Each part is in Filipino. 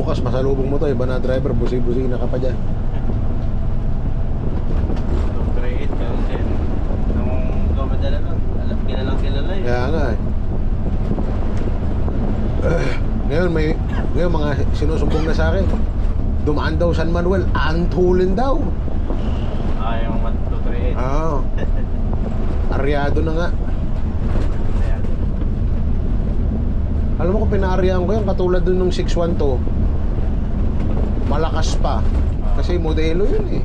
bukas masalubong mo to, iba na driver, busi-busi na ka pa dyan. 238 kasi nung dumadala nun, alam, kilalang kilala eh. Kaya nga eh. Ngayon mga sinusumbong na sa akin, dumaan daw San Manuel, antulin daw. Yung 238. Oo. Aryado na nga. Alam mo kung pinaaryahan ko yan, katulad dun nung 612, malakas pa. Kasi modelo yun eh.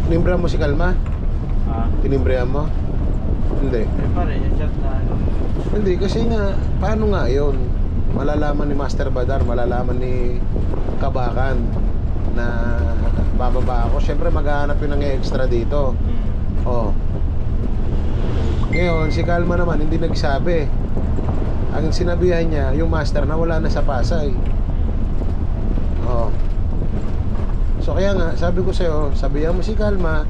Tinimbrehan mo si Kalma? Tinimbrehan mo? Hindi. Eh pare, yung chat na ano. Hindi, kasi nga, paano nga yun? Malalaman ni Master Badar, malalaman ni Kabakan na bababa ako. Siyempre maghahanap yun ng extra dito. Oh. Ngayon, si Kalma naman hindi nagsabi. Ang sinabihan niya, yung master na wala na sa Pasay. Oh. So kaya nga, sabi ko sa'yo, sabihan mo si Kalma,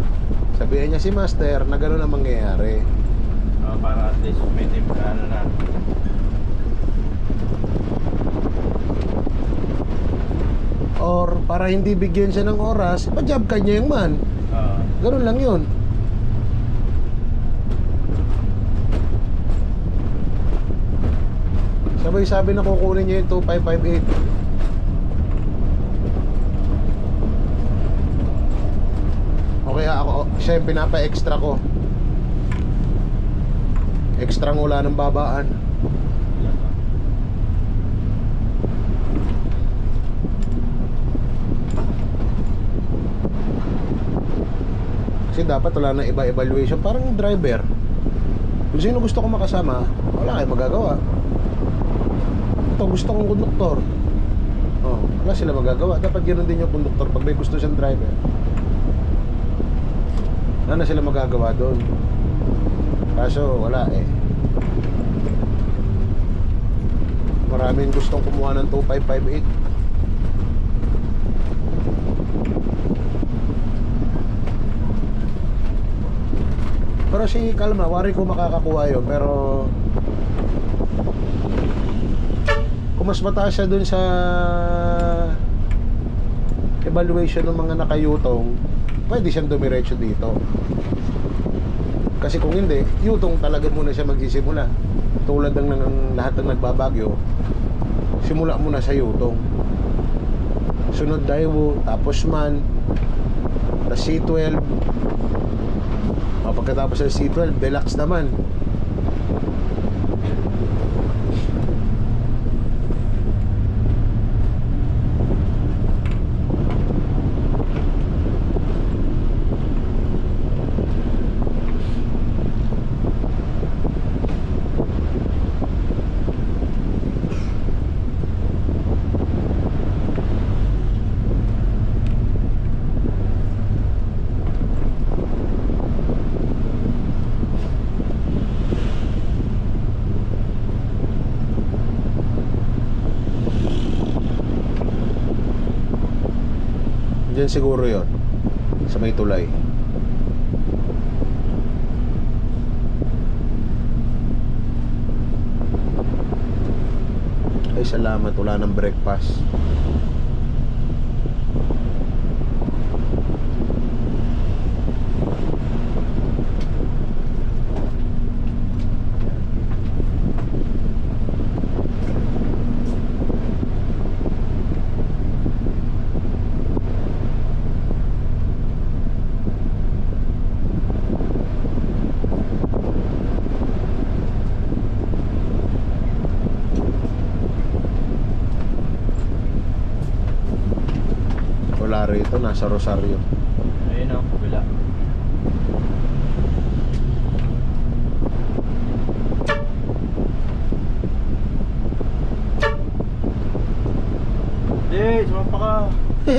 sabihan niya si master na gano'n ang mangyayari. Para at least may team na ano na. Or para hindi bigyan siya ng oras, pa-job ka niya yung man. Gano'n lang yun. Sabay-sabi na kukunin niya yung 2558. O kaya ako, siya yung pinapa-extra ko. Extra ng wala ng babaan. Kasi dapat wala na iba-evaluation. Parang driver, kung sino gusto ko makasama, wala kayo magagawa. Ito gusto kong konduktor, oh, wala sila magagawa. Dapat ganoon din yung konduktor pag may gusto siyang driver. Wala na sila magagawa doon. Kaso wala eh. Maraming gustong kumuha ng 2558. Pero si Kalma, wari ko makakakuha yun. Pero kung mas mataas siya dun sa evaluation ng mga nakayutong, pwede siyang dumiretso dito. Kasi kung hindi, yutong talaga muna siya magsisimula. Tulad ng lahat ng nagbabagyo, simula muna sa yutong. Sunod Daewoo, tapos Man, tapos C12. Pagkatapos ng C12, Deluxe naman. Diyan siguro yon, sa may tulay. salamat, wala ng breakfast. Wala rito, nasa Rosario. Ayun o, kabila. Hindi, sumampa ka. Si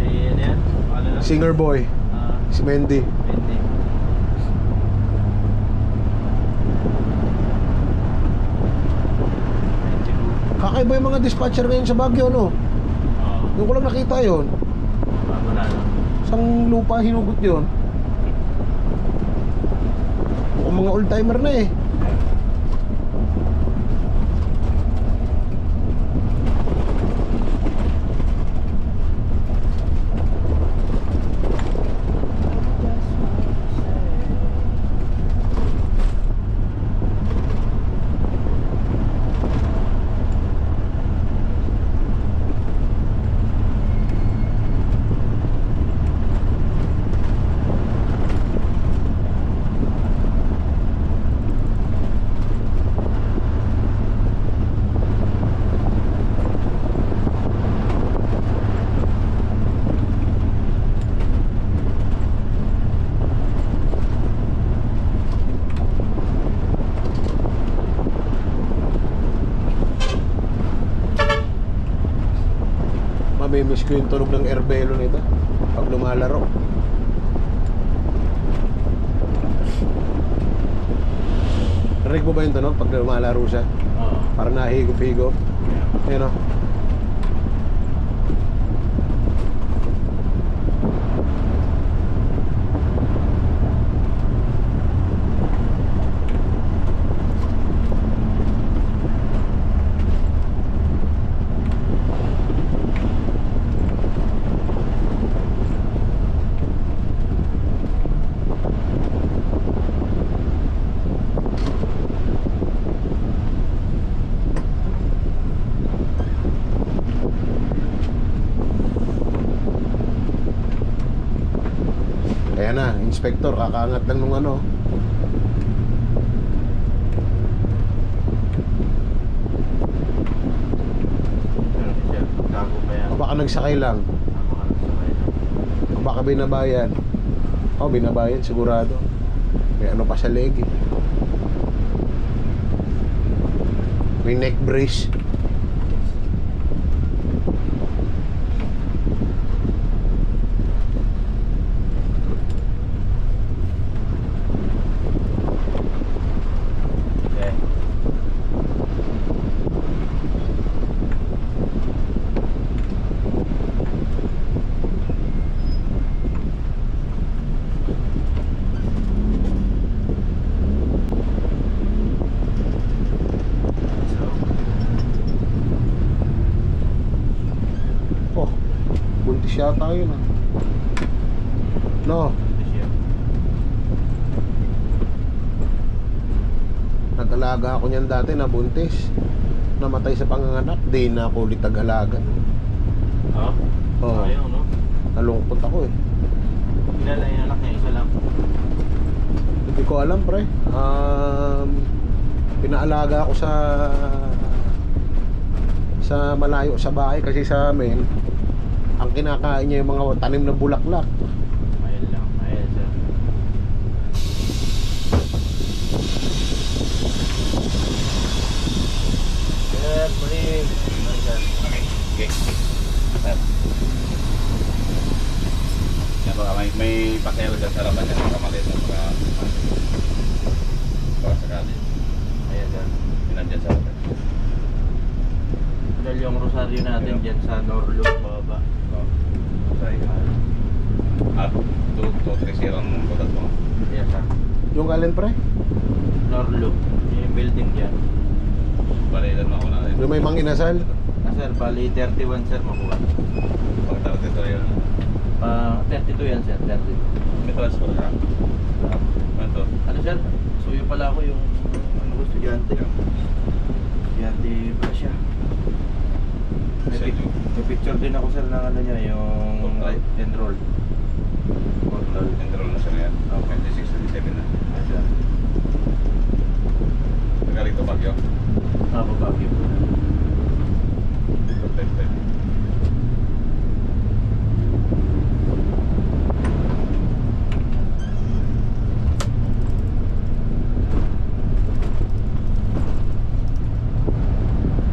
ano yan? Ano na? Singer boy, si Mendy. Hindi. Kakaiba yung mga dispatcher ngayon sa Baguio, no? Oo. Doon ko lang nakita yon. Bago na, no? Isang lupa hinugot yon. Mukhang mga old timer na eh. Mamimiss ko yung tunog ng airbelo nito pag lumalaro. Narinig mo ba yung tunog pag lumalaro siya? Oo. Parang nahigop-higop. Ayun o. Ayan na, inspector, kakaangat lang nung ano. Ano siya? Gago pa yan. O baka nagsakay lang. Ako ka nagsakay na. O baka binabayan. O, binabayan, sigurado. May ano pa sa leg eh. May neck brace. Okay. So, Oh, buntis yata yun ah. No, ito siya. nag-alaga ako niyan dati na buntis. Namatay sa panganganak, di na ako ulit nag-alaga. Oo? Oo. Ayaw, no? Nalungkot ako eh. Kilala yung anak niya, isa lang. Hindi ko alam pre. Pinaalaga ako sa malayo sa bahay kasi sa amin ang kinakain niya yung mga tanim na bulaklak. Ayun lang, ayun siya. Good morning. Yan baka may pasero dyan sa laban yan, kamalit na baka sakali. Ayan dyan. Pinandyan sa laban. Dahil yung rosaryo natin dyan sa Norlo, baba. Oh, sorry. At 2-3 ang bulat mo. Yes, ha? Yung alin pre? Norloop. Yung building dyan. Balilan mo ako na rin. Yung may manginasal. Sir, bali 31 sir makuha. Pagtarot ito yun. 32 yan sir, 32. May transfer ka. Ano to? Ano sir? Suyo pala ako yung ano ko, estudyante. Estudyante pala siya. May picture din ako sir ng ano niya, yung Portal. enroll. Portal. Enroll na siya ngayon. Okay. 26, 27 na. Yes, sir. Nagaling to Baguio. Babagyo po. Dito, 10.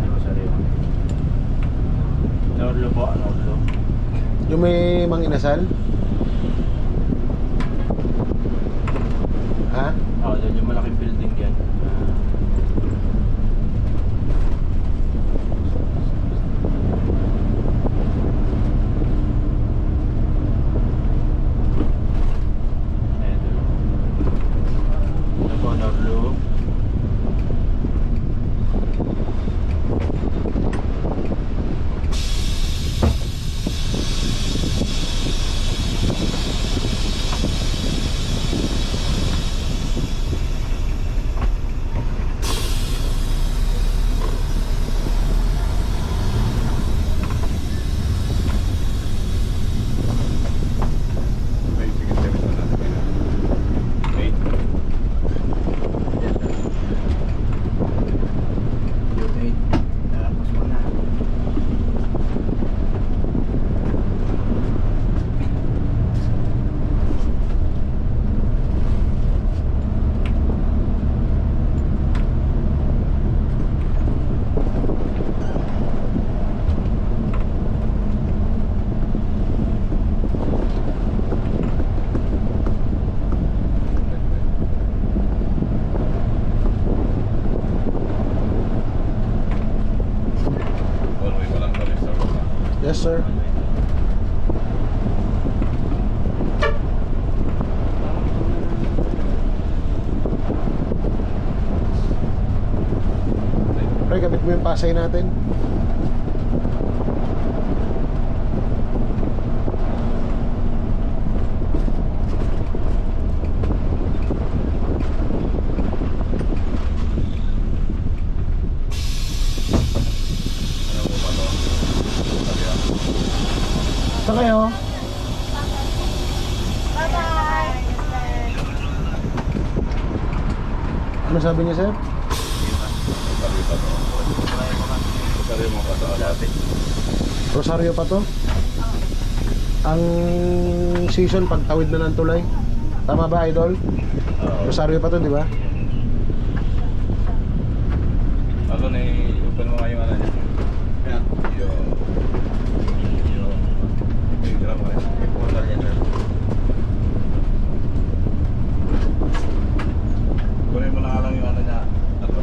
Ano ko sir yun? Norloop po, Norloop. Yung may manginasal. Ha? Oo, doon yung malaking building yan. Ito po, Norloop. May 6, 7 na natin. 8. Yung 8. Tapos mo na. One way pa lang kami sa Roma. Yes, sir. Pre, gamit mo yung pasay natin. Ano mo pa to? Sabi ah. Saan kayo? Ano sabi niya, sir? Sabi pa to. Sabi mo pa to. Lapit. Rosario pa to? Ang season pagtawid na ng tulay. Tama ba, idol? Rosario pa to, di ba? Ano na i-open mo nga yung ano niya? Yan. Yung grab mo rin. May portal yan sir. Kunin mo na nga lang yung ano niya. Ano?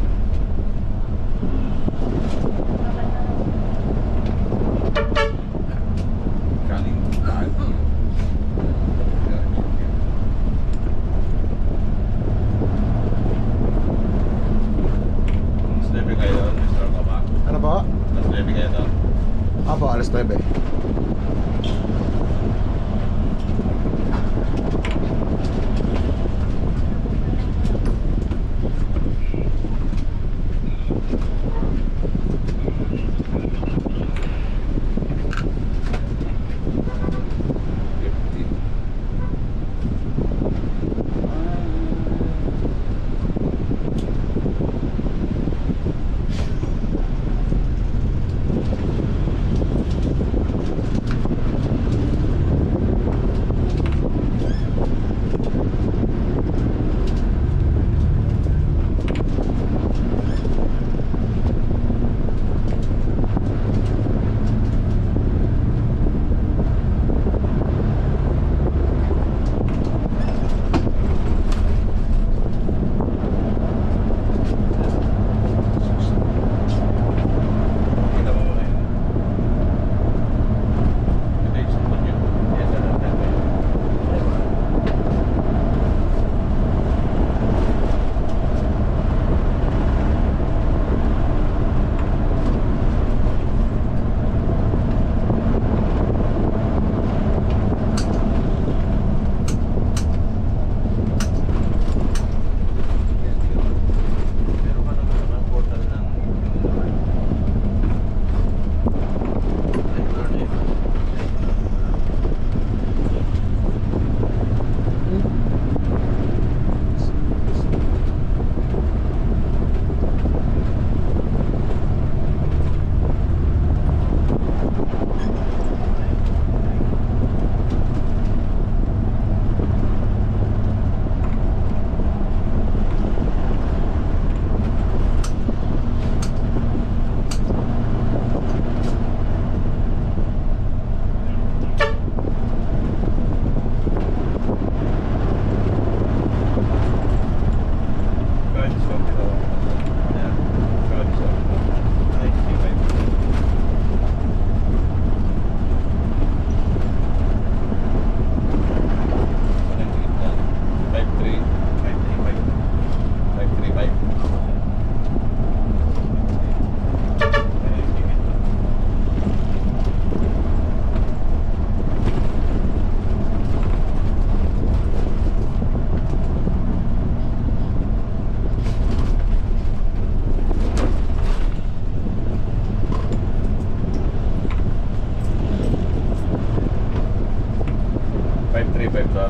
Kaning daan. Sleepy kayo doon, Mr. Papa. Ano po? Sleepy kayo doon. Apo, alas 9.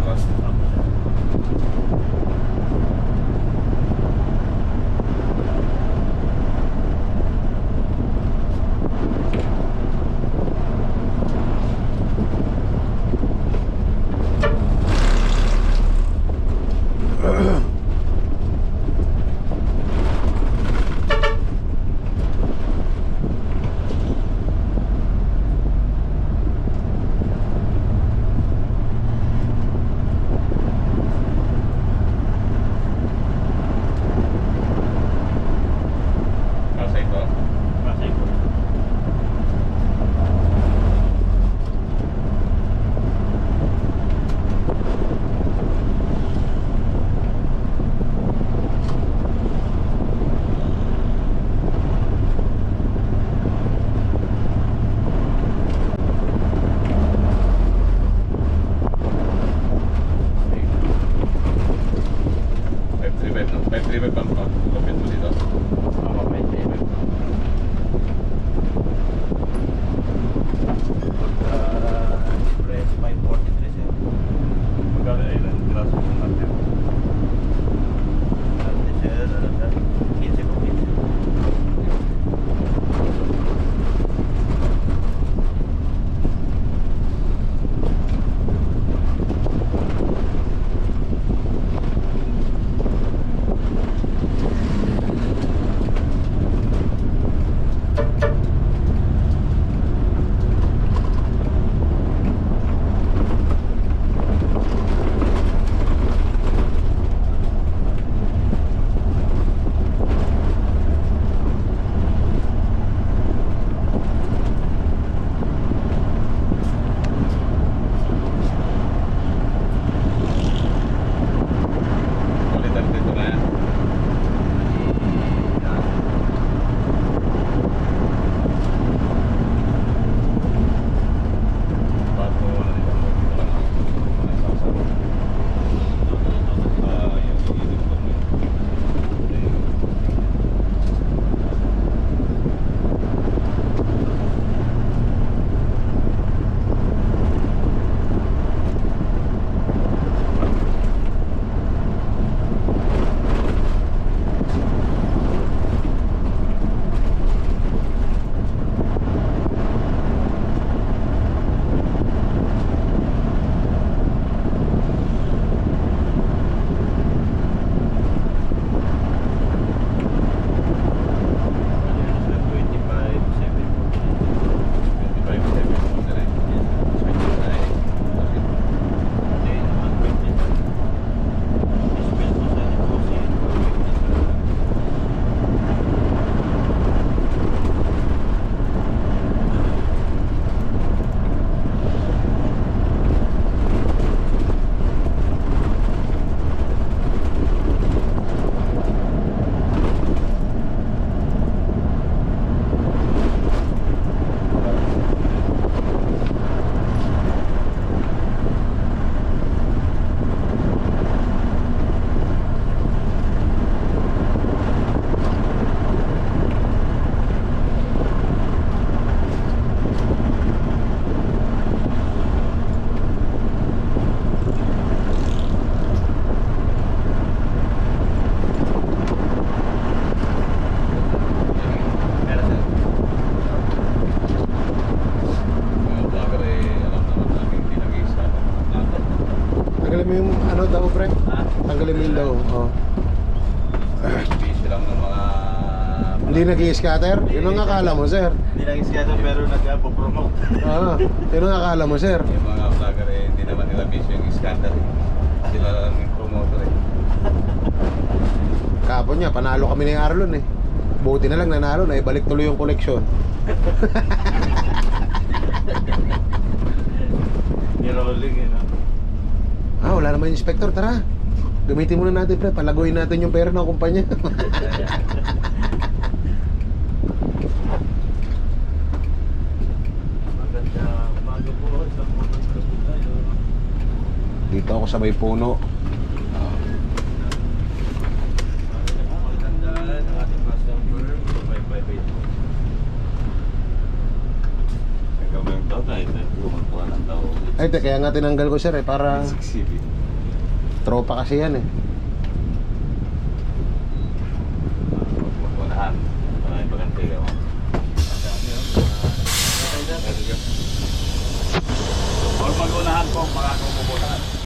Baras. Nasa ito. Pasay po. Five three five, no? 535 ang kapit mo dito. Ako, may table. Express 543 sir. Magkano ay ilan? Graso mo natin. Ate sir, ano sir? 15 po, 15. Ulitan dito na yan. Bago ano dito. Dito lang ako. Mga sasaro. Yung iidip ko mo. Mga vlogger alam naman namin hindi nag-i-start ang mga vlogger. Tanggalin mo yung ano daw, pre. Ah, Tanggalin mo yung daw. Oh. Busy lang ng mga... Hindi nag-i-scatter? Yun ang akala mo, sir. Hindi lang iskado pero nag-promote. Ah, yun ang akala mo, sir. Yung mga vlogger hindi naman nila busy yung scandal. Sila lang yung promoter Kapon niya, panalo kami ni Arlon eh. Buti na lang nanalo, na ibalik tuloy yung koleksyon. Nirolling eh, no? Ah, wala naman yung inspector, tara. Gamitin muna natin, pre. Palaguin natin yung pera ng kumpanya. Maganda, umaga po sa pumunta po tayo. Dito ako sa may puno. Magandaan ang ating customer. 558 po. Hanggang ngayon daw kahit lumang lang daw. Ay, kaya nga tinanggal ko sir eh, para 6 tropa kasi yan eh. Unahan. Maraming pagkantila mo. Or mag-unahan po, makakumubunahan.